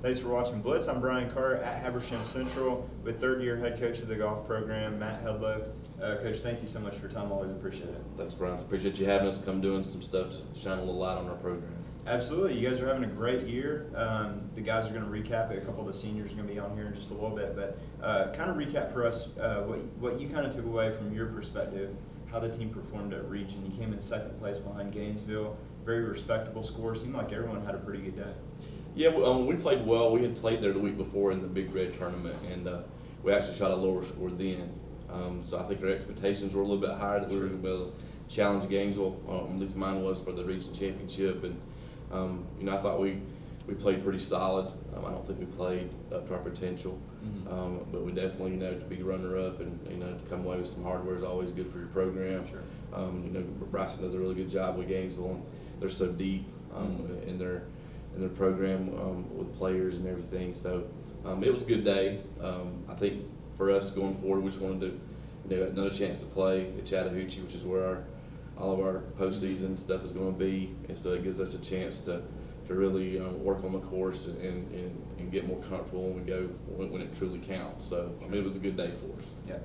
Thanks for watching Blitz. I'm Brian Carr at Habersham Central with third-year head coach of the golf program, Matt Hudlow. Coach, thank you so much for your time. Always appreciate it. Thanks, Brian. Appreciate you having us come doing some stuff to shine a little light on our program. Absolutely. You guys are having a great year. The guys are going to recap it. A couple of the seniors are going to be on here in just a little bit. But kind of recap for us what you kind of took away from your perspective, how the team performed at Region. You came in second place behind Gainesville. Very respectable score. Seemed like everyone had a pretty good day. Yeah, we played well. We had played there the week before in the Big Red tournament, and we actually shot a lower score then. So I think our expectations were a little bit higher that we were going to be able to challenge Gainesville. At least mine was for the region championship, and I thought we played pretty solid. I don't think we played up to our potential, but we definitely, to be runner-up and to come away with some hardware is always good for your program. Sure. Bryson does a really good job with Gainesville, and they're so deep in their program with players and everything. So it was a good day. I think for us going forward, we just wanted to another chance to play at Chattahoochee, which is where all of our postseason stuff is going to be, and so it gives us a chance to really work on the course and get more comfortable when we go when it truly counts. So it was a good day for us. Yeah.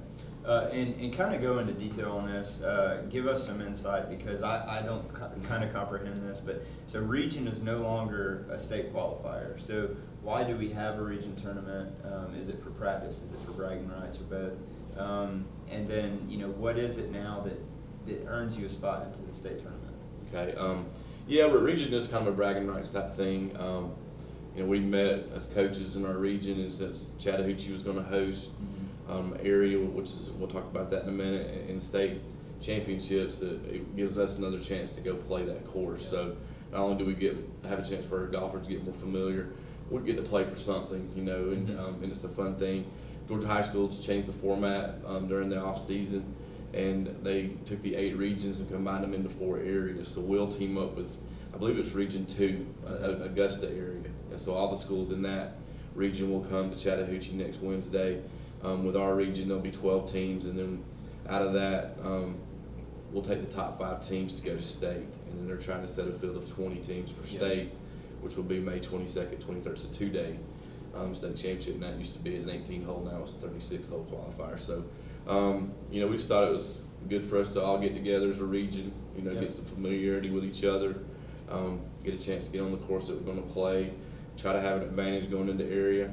And kind of go into detail on this, give us some insight, because I don't kind of comprehend this, but so region is no longer a state qualifier. So why do we have a region tournament? Is it for practice? Is it for bragging rights, or both? And then, what is it now that earns you a spot into the state tournament? Okay. Yeah, but region is kind of a bragging rights type thing. We met as coaches in our region, and since Chattahoochee was going to host area, which is, we'll talk about that in a minute, in state championships, it gives us another chance to go play that course. Yeah. So not only do we have a chance for our golfers to get more familiar, we get to play for something, and it's a fun thing. Georgia High School changed the format during the off season, and they took the 8 regions and combined them into 4 areas. So we'll team up with, I believe it's Region 2, Augusta area, and so all the schools in that region will come to Chattahoochee next Wednesday. With our region, there'll be 12 teams, and then out of that, we'll take the top 5 teams to go to state, and then they're trying to set a field of 20 teams for state, which will be May 22nd, 23rd. It's a 2-day state championship, and that used to be an 18-hole, now it's a 36-hole qualifier. So, we just thought it was good for us to all get together as a region, get some familiarity with each other, get a chance to get on the course that we're going to play, try to have an advantage going into area,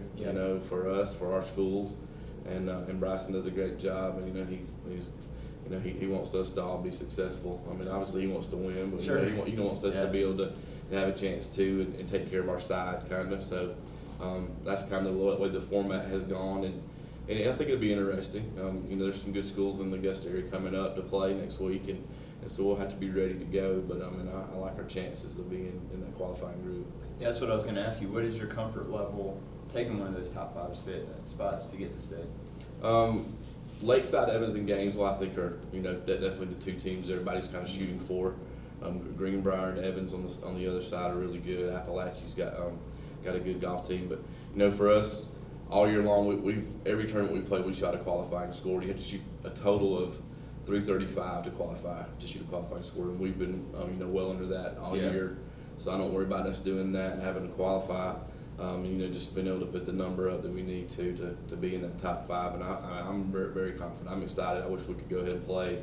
for us, for our schools. And Bryson does a great job, and he wants us to all be successful. I mean, obviously he wants to win, but sure. he wants us to be able to have a chance to and take care of our side, kind of. So that's kind of the way the format has gone, and I think it'll be interesting. There's some good schools in the Augusta area coming up to play next week, and so we'll have to be ready to go. But I like our chances of being in that qualifying group. Yeah, that's what I was going to ask you. What is your comfort level taking one of those top 5 spots to get to state? Lakeside, Evans, and Gainesville, I think, are definitely the 2 teams everybody's kind of shooting for. Greenbrier and Evans on the other side are really good. Appalachia's got a good golf team, but for us, all year long, every tournament we played, we shot a qualifying score. You have to shoot a total of 335 to qualify, to shoot a qualifying score, and we've been well under that all year. So I don't worry about us doing that and having to qualify. Just being able to put the number up that we need to be in that top 5, and I'm very, very confident. I'm excited. I wish we could go ahead and play,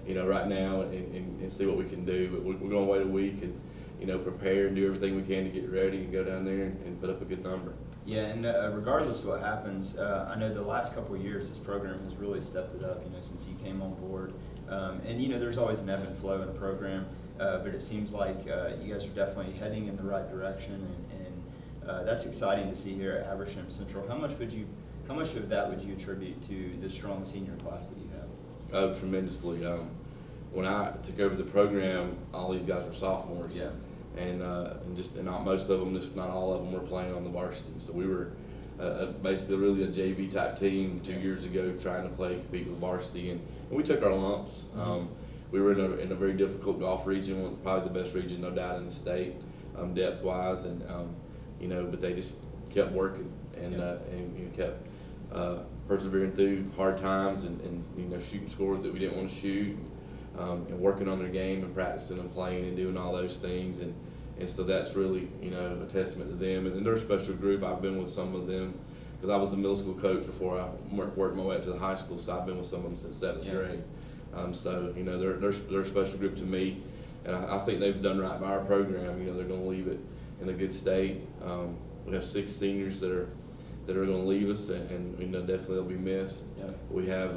right now and see what we can do. But we're going to wait a week and prepare and do everything we can to get ready and go down there and put up a good number. Yeah, and regardless of what happens, I know the last couple of years this program has really stepped it up. Since you came on board, and there's always an ebb and flow in a program, but it seems like you guys are definitely heading in the right direction, and that's exciting to see here at Habersham Central. How much of that would you attribute to the strong senior class that you have? Oh, tremendously. When I took over the program, all these guys were sophomores. Yeah. And not most of them, if not all of them, were playing on the varsity. So we were basically really a JV type team 2 years ago, trying to compete with varsity, and we took our lumps. We were in a very difficult golf region, probably the best region, no doubt, in the state, depth wise, and but they just kept working and kept persevering through hard times and shooting scores that we didn't want to shoot, and working on their game and practicing and playing and doing all those things, and And so that's really, a testament to them. And they're a special group. I've been with some of them because I was the middle school coach before I worked my way up to the high school, so I've been with some of them since 7th grade. So, they're a special group to me, and I think they've done right by our program. They're going to leave it in a good state. We have 6 seniors that are going to leave us, and definitely they'll be missed. Yeah. We have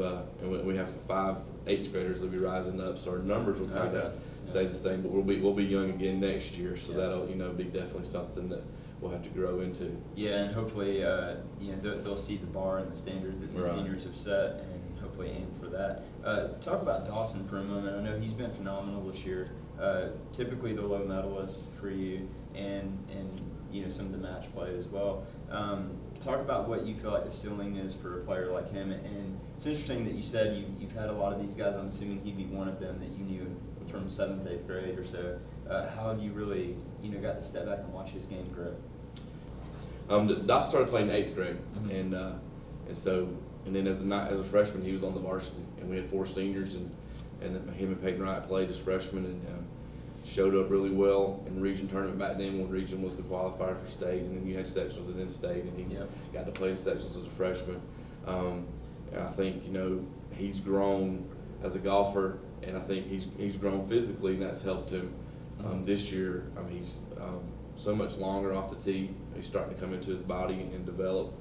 5 8th graders that'll be rising up, so our numbers will kind of stay the same, but we'll be young again next year, so that'll be definitely something that we'll have to grow into. Yeah, and hopefully they'll see the bar and the standard that the seniors have set, and hopefully aim for that. Talk about Dawson for a moment. I know he's been phenomenal this year. Typically the low medalists for you, and some of the match play as well. Talk about what you feel like the ceiling is for a player like him, and it's interesting that you said you've had a lot of these guys. I'm assuming he'd be one of them that you knew from 7th, 8th grade or so. How have you really got to step back and watch his game grow? Dawson started playing in 8th grade, and then as a freshman he was on the varsity, and we had 4 seniors, and him and Peyton Wright played as freshmen, and showed up really well in the region tournament back then when region was the qualifier for state, and then you had sectionals and then state, and he got to play in sectionals as a freshman. And I think he's grown as a golfer, and I think he's grown physically, and that's helped him this year. He's so much longer off the tee. He's starting to come into his body and develop,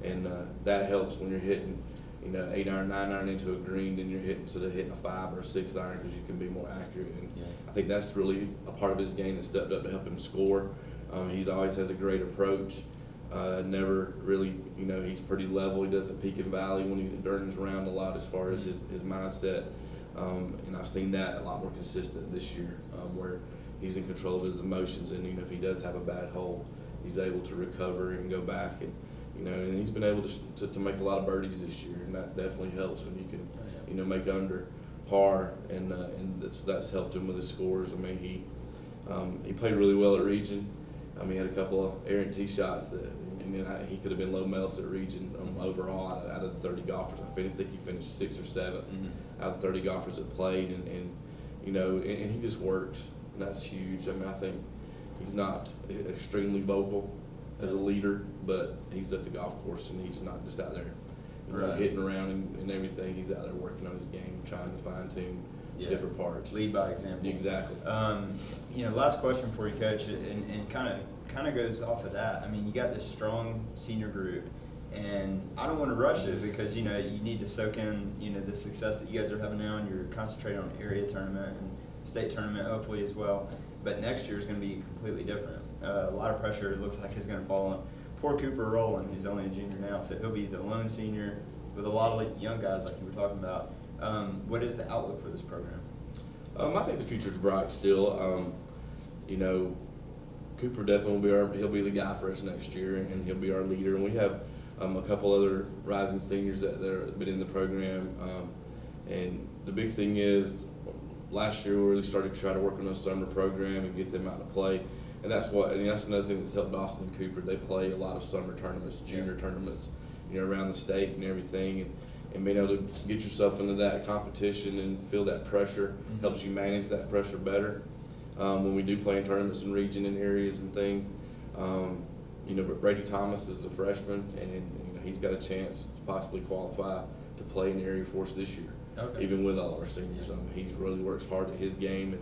and that helps when you're hitting 8 iron, 9 iron into a green, then you're instead of hitting a 5 or a 6 iron, because you can be more accurate. And I think that's really a part of his game that stepped up to help him score. He's always has a great approach. Never really, he's pretty level. He doesn't peak and valley during his round a lot as far as his mindset. And I've seen that a lot more consistent this year, where he's in control of his emotions, and if he does have a bad hole, he's able to recover and go back, and and he's been able to make a lot of birdies this year, and that definitely helps when you can make under par, and that's helped him with his scores. He played really well at region. He had a couple of errant tee shots that he could have been low medalist at region overall out of the 30 golfers. I think he finished 6th or 7th out of the 30 golfers that played, and he just works, and that's huge. I think he's not extremely vocal as a leader, but he's at the golf course, and he's not just out there hitting around and everything. He's out there working on his game, trying to fine-tune different parts. Lead by example. Exactly. Last question for you, Coach, and kind of goes off of that. You got this strong senior group, and I don't want to rush it because you need to soak in the success that you guys are having now, and you're concentrating on area tournament and state tournament hopefully as well. But next year is going to be completely different. A lot of pressure, it looks like, is going to fall on poor Cooper Rowland. He's only a junior now, so he'll be the lone senior with a lot of young guys like you were talking about. What is the outlook for this program? I think the future's bright still. Cooper definitely will he'll be the guy for us next year, and he'll be our leader. And we have a couple other rising seniors that have been in the program. And the big thing is, last year we really started to try to work on a summer program and get them out to play. And that's another thing that's helped Dawson and Cooper. They play a lot of summer tournaments, junior tournaments, around the state and everything. And being able to get yourself into that competition and feel that pressure helps you manage that pressure better. When we do play in tournaments and region and areas and things, but Brady Thomas is a freshman, and he's got a chance to possibly qualify to play in the area for us this year. Okay. Even with all our seniors, he really works hard at his game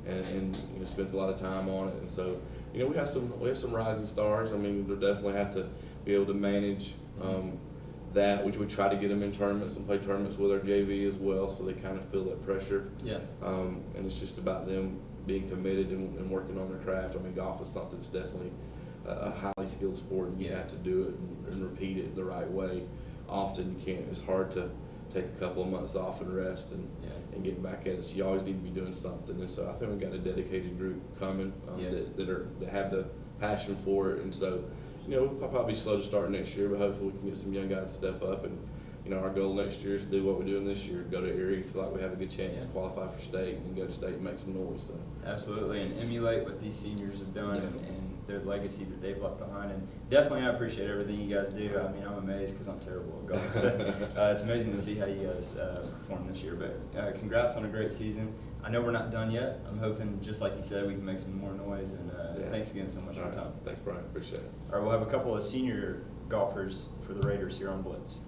and spends a lot of time on it. And so, we have some rising stars. They'll definitely have to be able to manage that. We try to get them in tournaments and play tournaments with our JV as well, so they kind of feel that pressure. Yeah. And it's just about them being committed and working on their craft. Golf is something that's definitely a highly skilled sport, and you have to do it and repeat it the right way. Often you can't. It's hard to take a couple of months off and rest and get back at it. So you always need to be doing something. And so I think we've got a dedicated group coming that have the passion for it. And so, we'll probably be slow to start next year, but hopefully we can get some young guys to step up. And our goal next year is to do what we're doing this year, go to area, feel like we have a good chance to qualify for state, and go to state and make some noise. So. Absolutely, and emulate what these seniors have done, and their legacy that they've left behind. And definitely, I appreciate everything you guys do. I mean, I'm amazed because I'm terrible at golf. So it's amazing to see how you guys perform this year. But congrats on a great season. I know we're not done yet. I'm hoping, just like you said, we can make some more noise. And thanks again so much for your time. Thanks, Brian. Appreciate it. All right, we'll have a couple of senior golfers for the Raiders here on Blitz.